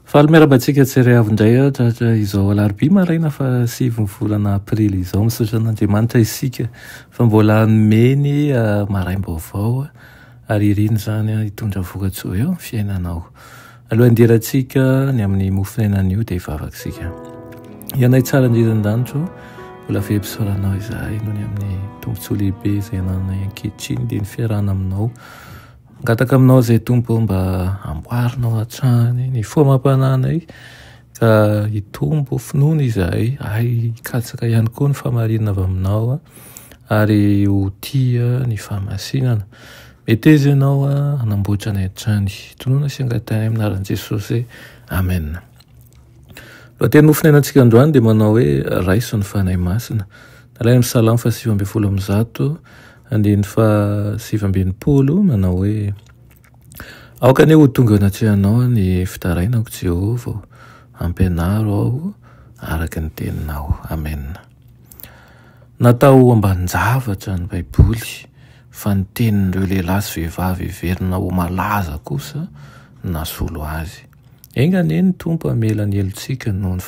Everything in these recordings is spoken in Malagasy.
Faly miarabantsika tsirey avindray tratra izao alarobia maraina fa 7 volana aprily izao misaotra an'Andriamanitra isika fa mbola meny maraim-baovao ary iriny zany hitondra vokatsoa eo amin'ny fiainanao. Aloha anderatsika ny amin'ny mofinainan'io dia ivavakasika. Ianay tsara indrindran-danitro mbola fempisaoranao izahay noho ny amin'ny tombontsoa lehibe izay ananay ankehitriny dia ny fiarahana aminao. Ngataka aminao izay tompo mba amboarinao hatrany ny foamam-pananay ka hitombo finoana izahay hikatsaka ihany koa ny famarinana avy aminao ary ho tia ny fahamasinana. Meteza ianao hanamboatra ny hatrany tonoana sy angatany aminaran'i Jesosy. Amen. Lohateny mofinainantsika androany dia manao hoe raiso ny fanahy masina. Nalaina amin'ny Salamo 8:100 andiny 7:20 manao hoe aoka anie ho tonga anatrehana ny fitarainako Jehovah, ampianaro aho araka ny teninao. Amen. Natao ambanin-javatra ny Baiboly fa ny tenin'ireo lehilahy sy vehivavy heverina ho malaza kosa nasolo azy. Engane ny tompo amela ny helontsika noho ny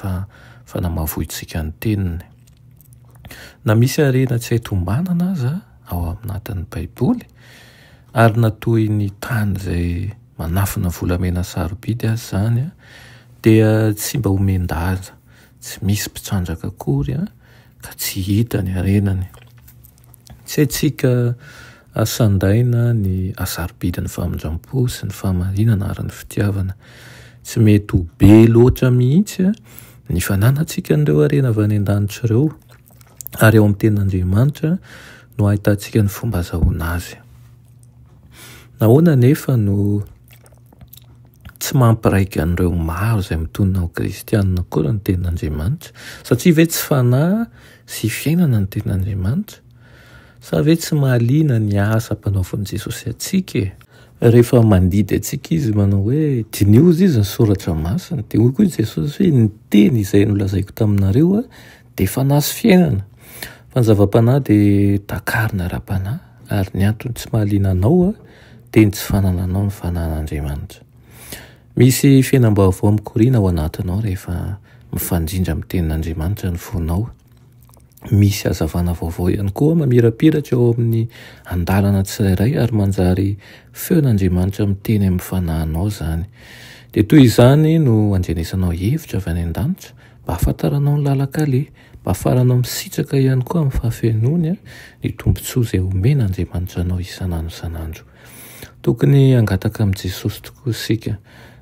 fanamavoitsika ny teniny. Na misy harena tsy hay tombanana aza ao anatin'ny Baiboly ary natoy ny tany izay manafina volamena sarobidy azy zany dia tsy mba homen-daza, tsy misy mpitsandraka akory ka tsy hita ny harenany. Tsy haintsika asandaina ny asarobidy ny famonjam-po sy ny fahamarinana ary ny fitiavana. Tsy mety ho be loatra mihitsy ny fananantsika n'ireo harena avy any an-danitra ireo ary ao amin'ny tenin'Andriamanitra no ahitantsika ny fomba azahoana azy. Nahoana nefa no tsy mampiraika an'ireo maro izay mitonona ho kristianina koa ny tenin'Andriamanitra? Satria ve tsy fanahy sy fiainana ny tenin'Andriamanitra? Sa ve tsy mahaliana ny asa mpanaovan'i Jesosy atsika? Rehefa mandidy atsika izy manao hoe diniozy izy ny soratra masina dia hoy koa Jesosy hoe ny teny izay nolazaiko taminareo dia fanahy sy fiainana. Fa ny zava-panahy dia takarina ra-panahy ary ny antony tsy mahaliana anao dia ny tsy fanananao ny fanan'Andriamanitra. Misy fiainam-baovao mikorina ao anatinao rehefa mifandrindra amin'ny tenin'Andriamanitra ny fonao. Misy hazavana vaovao ihany koa mamirapiratra eo amin'ny andalana tsirairay ary manjary feon'Andriamanitra miteny amin'ny fanahinao zany. Dia toy izany no andrenesanao hevitra avy any an-danitra mba hafantaranao ny lalakale, mba hafaranao misitraka ihany koa amin'ny fahafenony ny tombontsoa izay omen'Andriamanitra anao isan'andro isan'andro. Tokony angataka amin'i Jesosy tokoa isika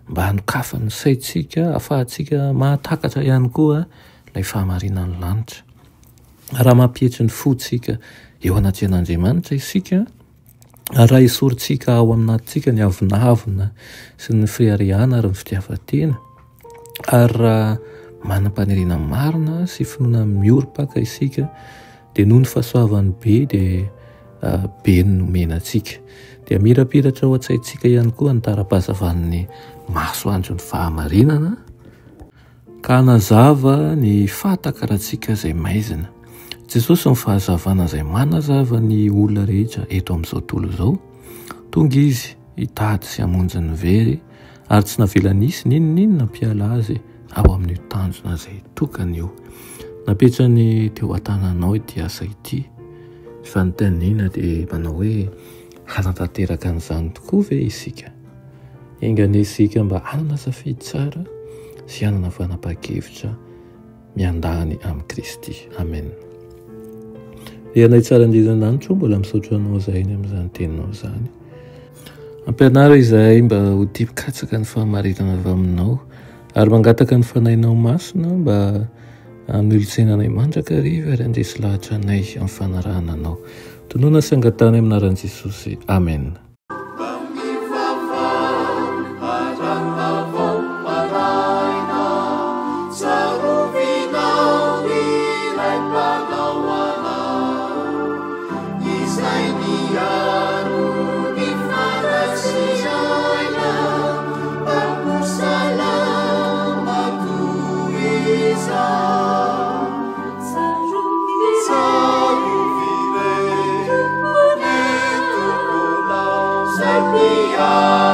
mba hanokafany ny saintsika, ahafahantsika mahatakatra ihany koa ilay fahamarinan'ny lanitra. Raha mampihetry ny fotsika eo anatrehan'Andriamanitra isika, raha esorintsika ao aminatintsika ny avinavina sy ny fihariana ary ny fitiavan-tena, ary raha manam-paniriana marina sy finoana mihorim-paka isika dia noho ny fahasoavany be dia be ny nomenantsika. Dia mirapiratra ao an-tsaintsika ihany koa ny tara-pahazavan'ny masoandro ny fahamarinana ka hanazava ny fahatakaratsika izay maizina. Jesosy ny fahazavana izay manazava ny olona rehetra eto amin'izao tontolo izao. Tonga izy hitady sy hamonjy ny very ary tsy navela nisy n'inona nampiala azy ao amin'ny tanjona izay tokany io. Napetrany teo an-tananao ity asa ity. Fanontaniana dia manao hoe hanatanteraka an'izany tokoa ve isika? Engane isika mba hanana safidy tsara sy hanana fanapa-kevitra miandahany amin'ny Kristy. Amen. Ianay tsara indrindran-danitro mbola misaotra anao izahay amin'izany teninao izany. Ampianaro izahay mba ho tia mikatsaka ny fahamarinana avy aminao ary mangataka ny fanahinao masina mba hanolotsenanay mandrakariva ary handresy lahatra anay amin'ny fanarahana anao. Tonoana sy angatany aminaran'i Jesosy. Amen. Maria.